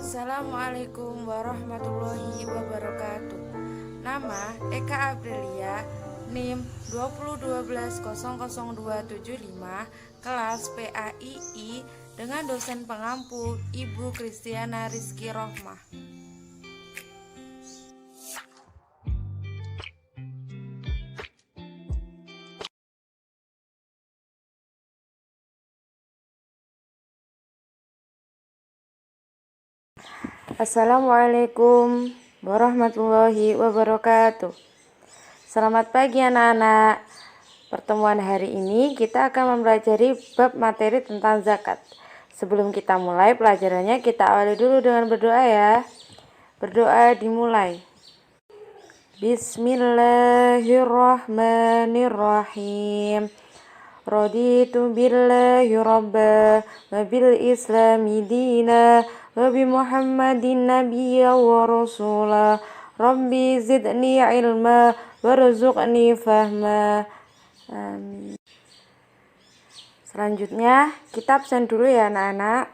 Assalamualaikum warahmatullahi wabarakatuh. Nama Eka Aprilia, NIM 201200275, kelas PAII, dengan dosen pengampu Ibu Kristiana Rizky Rohmah. Assalamualaikum warahmatullahi wabarakatuh. Selamat pagi anak-anak. Pertemuan hari ini kita akan mempelajari bab materi tentang zakat. Sebelum kita mulai pelajarannya, kita awali dulu dengan berdoa ya. Berdoa dimulai. Bismillahirrahmanirrahim. Raditu billahi rabba wa bil islami dina wa bi muhammadin nabiyya wa rasula. Rabbi zidni ilma warzuqni fahma. Amin. Selanjutnya kita absen dulu ya anak-anak.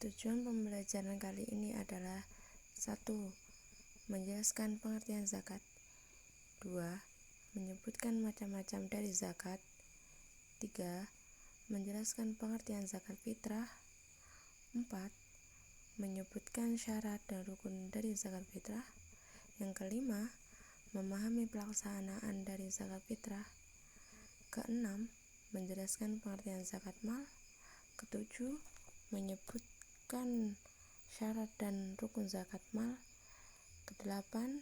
Tujuan pembelajaran kali ini adalah 1. Menjelaskan pengertian zakat. 2. Menyebutkan macam-macam dari zakat. 3. Menjelaskan pengertian zakat fitrah. 4. Menyebutkan syarat dan rukun dari zakat fitrah. Yang kelima, memahami pelaksanaan dari zakat fitrah. Keenam, menjelaskan pengertian zakat mal. Ketujuh, menyebutkan syarat dan rukun zakat mal. Kedelapan,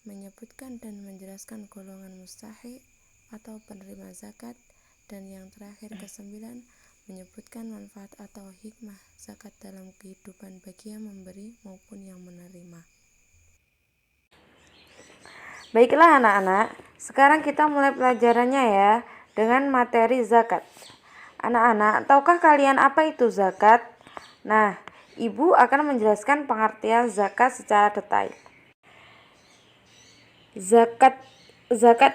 menyebutkan dan menjelaskan golongan mustahiq atau penerima zakat. Dan yang terakhir ke-9, menyebutkan manfaat atau hikmah zakat dalam kehidupan bagi yang memberi maupun yang menerima. Baiklah anak-anak, sekarang kita mulai pelajarannya ya dengan materi zakat. Anak-anak, tahukah kalian apa itu zakat? Nah, Ibu akan menjelaskan pengertian zakat secara detail. Zakat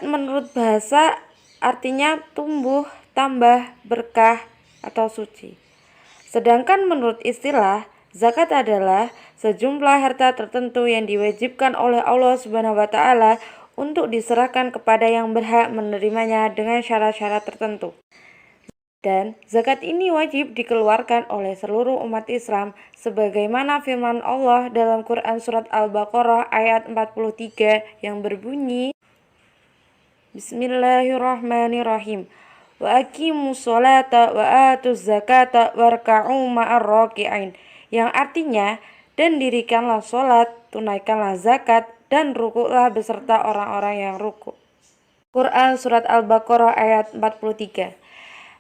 menurut bahasa artinya tumbuh, tambah, berkah, atau suci. Sedangkan menurut istilah, zakat adalah sejumlah harta tertentu yang diwajibkan oleh Allah Subhanahu wa taala untuk diserahkan kepada yang berhak menerimanya dengan syarat-syarat tertentu. Dan zakat ini wajib dikeluarkan oleh seluruh umat Islam sebagaimana firman Allah dalam Quran surat Al-Baqarah ayat 43 yang berbunyi, Bismillahirrahmanirrahim. Wa aqimus sholata wa atuz zakata warka'u ma'ar raki'in, yang artinya, dan dirikanlah sholat, tunaikanlah zakat, dan rukuklah beserta orang-orang yang rukuk. Quran surat Al-Baqarah ayat 43.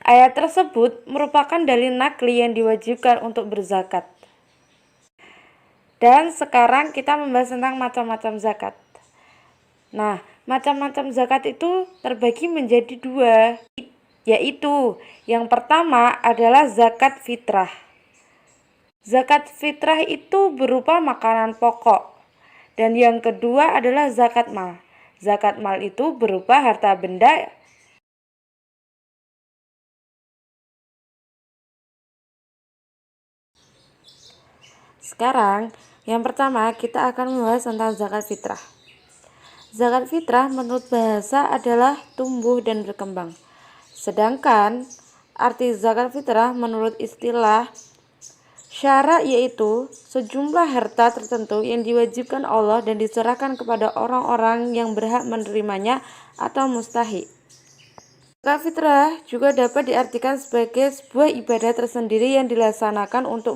Ayat tersebut merupakan dalil nakli yang diwajibkan untuk berzakat. Dan sekarang kita membahas tentang macam-macam zakat. Nah, macam-macam zakat itu terbagi menjadi 2, yaitu yang pertama adalah zakat fitrah. Zakat fitrah itu berupa makanan pokok. Dan yang kedua adalah zakat mal. Zakat mal itu berupa harta benda. Sekarang, yang pertama kita akan membahas tentang zakat fitrah. Zakat fitrah menurut bahasa adalah tumbuh dan berkembang. Sedangkan arti zakat fitrah menurut istilah syara yaitu sejumlah harta tertentu yang diwajibkan Allah dan diserahkan kepada orang-orang yang berhak menerimanya atau mustahiq. Zakat fitrah juga dapat diartikan sebagai sebuah ibadah tersendiri yang dilaksanakan untuk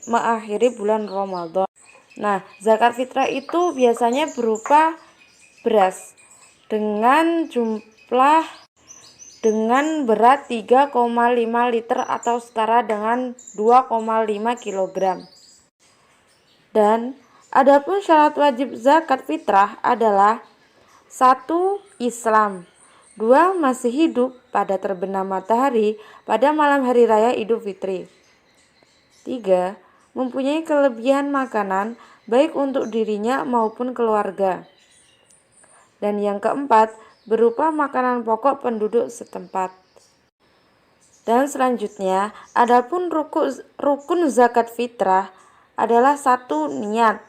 mengakhiri bulan Ramadan. Nah, zakat fitrah itu biasanya berupa beras dengan berat 3,5 liter atau setara dengan 2,5 kg. Dan adapun syarat wajib zakat fitrah adalah 1. Islam. 2. Masih hidup pada terbenam matahari pada malam hari raya Idul Fitri. 3. Mempunyai kelebihan makanan baik untuk dirinya maupun keluarga. Dan yang keempat, berupa makanan pokok penduduk setempat. Dan selanjutnya, adapun rukun zakat fitrah adalah 1. Niat,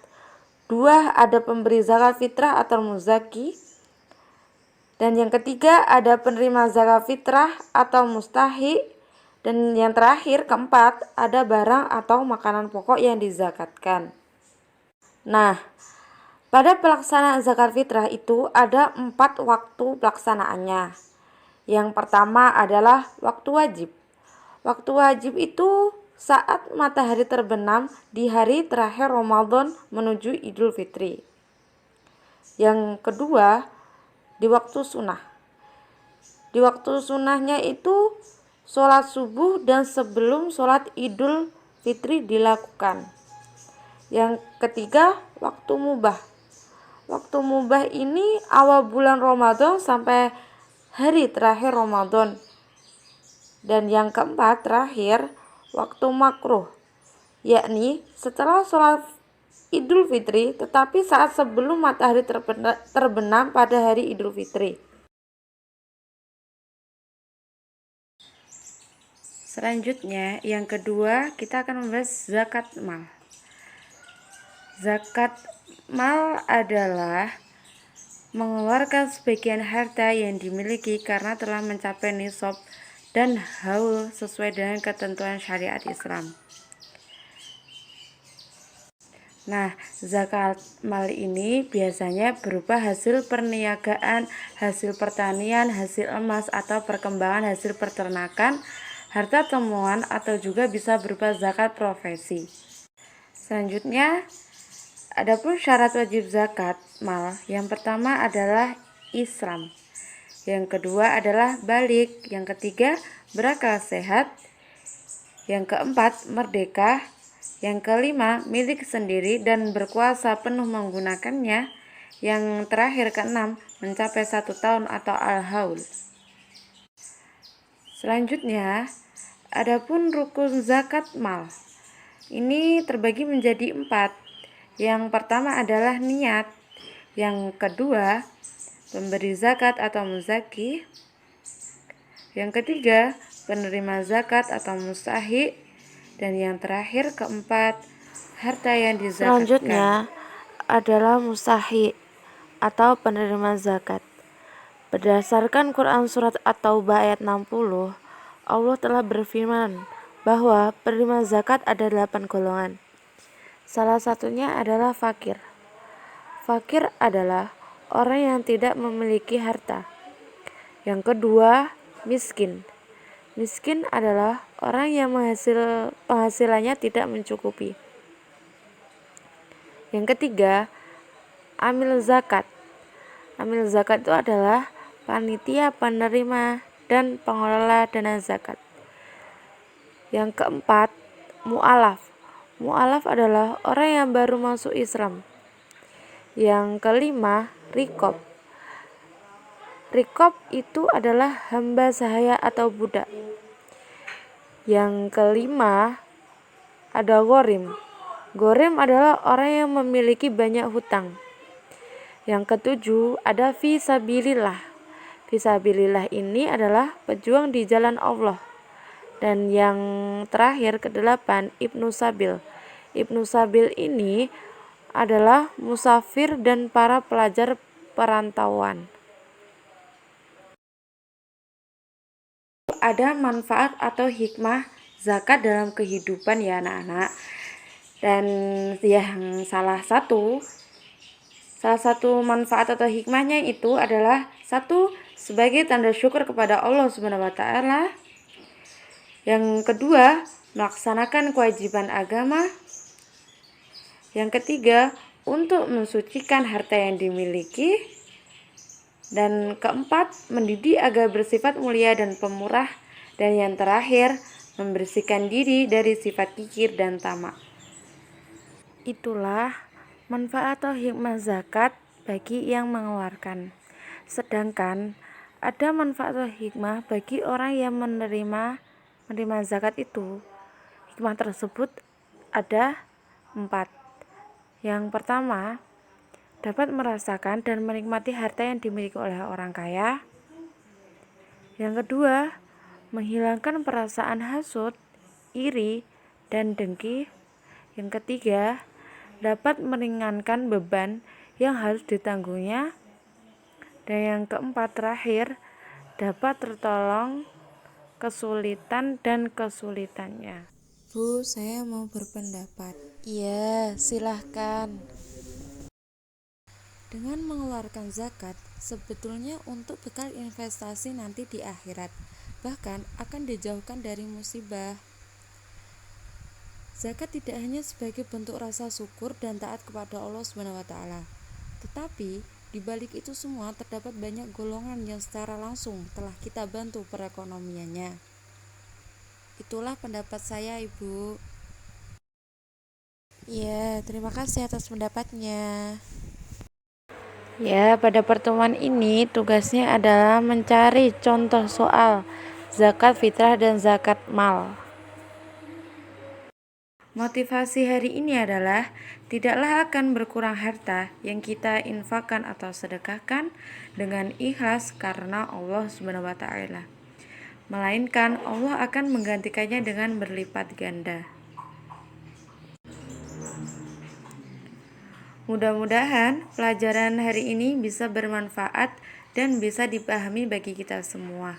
2. Ada pemberi zakat fitrah atau muzaki, dan yang ketiga ada penerima zakat fitrah atau mustahi, dan yang terakhir keempat ada barang atau makanan pokok yang dizakatkan. Nah, pada pelaksanaan zakat fitrah itu ada 4 waktu pelaksanaannya. Yang pertama adalah waktu wajib. Waktu wajib itu saat matahari terbenam di hari terakhir Ramadan menuju Idul Fitri. Yang kedua, di waktu sunnah. Di waktu sunnahnya itu sholat subuh dan sebelum sholat Idul Fitri dilakukan. Yang ketiga, waktu mubah. Waktu mubah ini awal bulan Ramadan sampai hari terakhir Ramadan. Dan yang keempat terakhir, waktu makruh, yakni setelah sholat Idul Fitri tetapi saat sebelum matahari terbenam pada hari Idul Fitri. Selanjutnya, yang kedua kita akan membahas zakat mal. Zakat mal adalah mengeluarkan sebagian harta yang dimiliki karena telah mencapai nisab dan haul sesuai dengan ketentuan syariat Islam. Nah, zakat mal ini biasanya berupa hasil perniagaan, hasil pertanian, hasil emas atau perkembangan hasil peternakan, harta temuan, atau juga bisa berupa zakat profesi. Selanjutnya, adapun syarat wajib zakat mal, yang pertama adalah Islam, yang kedua adalah balik, yang ketiga berakal sehat, yang keempat merdeka, yang kelima milik sendiri dan berkuasa penuh menggunakannya, yang terakhir keenam mencapai 1 tahun atau al-haul. Selanjutnya, adapun rukun zakat mal ini terbagi menjadi 4. Yang pertama adalah niat, yang kedua pemberi zakat atau muzaki, yang ketiga penerima zakat atau mustahi, dan yang terakhir keempat harta yang dizakatkan. Selanjutnya adalah mustahi atau penerima zakat. Berdasarkan Quran Surat At-Taubah ayat 60, Allah telah berfirman bahwa penerima zakat ada 8 golongan. Salah satunya adalah fakir. Fakir adalah orang yang tidak memiliki harta. Yang kedua, miskin. Miskin adalah orang yang penghasilannya tidak mencukupi. Yang ketiga, amil zakat. Amil zakat itu adalah panitia penerima dan pengelola dana zakat. Yang keempat, mu'alaf. Mu'alaf adalah orang yang baru masuk Islam. Yang kelima, rikob. Rikob itu adalah hamba sahaya atau budak. Yang kelima, ada ghorim. Ghorim adalah orang yang memiliki banyak hutang. Yang ketujuh, ada fisabilillah. Fisabilillah ini adalah pejuang di jalan Allah. Dan yang terakhir kedelapan, Ibnu Sabil. Ibnu Sabil ini adalah musafir dan para pelajar perantauan. Ada manfaat atau hikmah zakat dalam kehidupan ya anak-anak. Dan yang salah satu manfaat atau hikmahnya itu adalah 1. Sebagai tanda syukur kepada Allah Subhanahu wa taala. Yang kedua, melaksanakan kewajiban agama. Yang ketiga, untuk mensucikan harta yang dimiliki. Dan keempat, mendidik agar bersifat mulia dan pemurah. Dan yang terakhir, membersihkan diri dari sifat kikir dan tamak. Itulah manfaat atau hikmah zakat bagi yang mengeluarkan. Sedangkan ada manfaat atau hikmah bagi orang yang menerima zakat itu. Hikmah tersebut ada 4. Yang pertama, dapat merasakan dan menikmati harta yang dimiliki oleh orang kaya. Yang kedua, menghilangkan perasaan hasut, iri, dan dengki. Yang ketiga, dapat meringankan beban yang harus ditanggungnya. Dan yang keempat terakhir, dapat tertolong kesulitan dan kesulitannya. Bu, saya mau berpendapat. Iya, silahkan. Dengan mengeluarkan zakat, sebetulnya untuk bekal investasi nanti di akhirat, bahkan akan dijauhkan dari musibah. Zakat tidak hanya sebagai bentuk rasa syukur dan taat kepada Allah SWT, tetapi di balik itu semua terdapat banyak golongan yang secara langsung telah kita bantu perekonomiannya. Itulah pendapat saya, Ibu. Ya, terima kasih atas pendapatnya. Ya, pada pertemuan ini tugasnya adalah mencari contoh soal zakat fitrah dan zakat mal. Motivasi hari ini adalah tidaklah akan berkurang harta yang kita infakkan atau sedekahkan dengan ikhlas karena Allah Subhanahu wa taala. Melainkan Allah akan menggantikannya dengan berlipat ganda. Mudah-mudahan pelajaran hari ini bisa bermanfaat dan bisa dipahami bagi kita semua.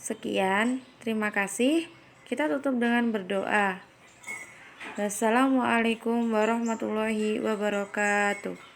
Sekian, terima kasih. Kita tutup dengan berdoa. Wassalamualaikum warahmatullahi wabarakatuh.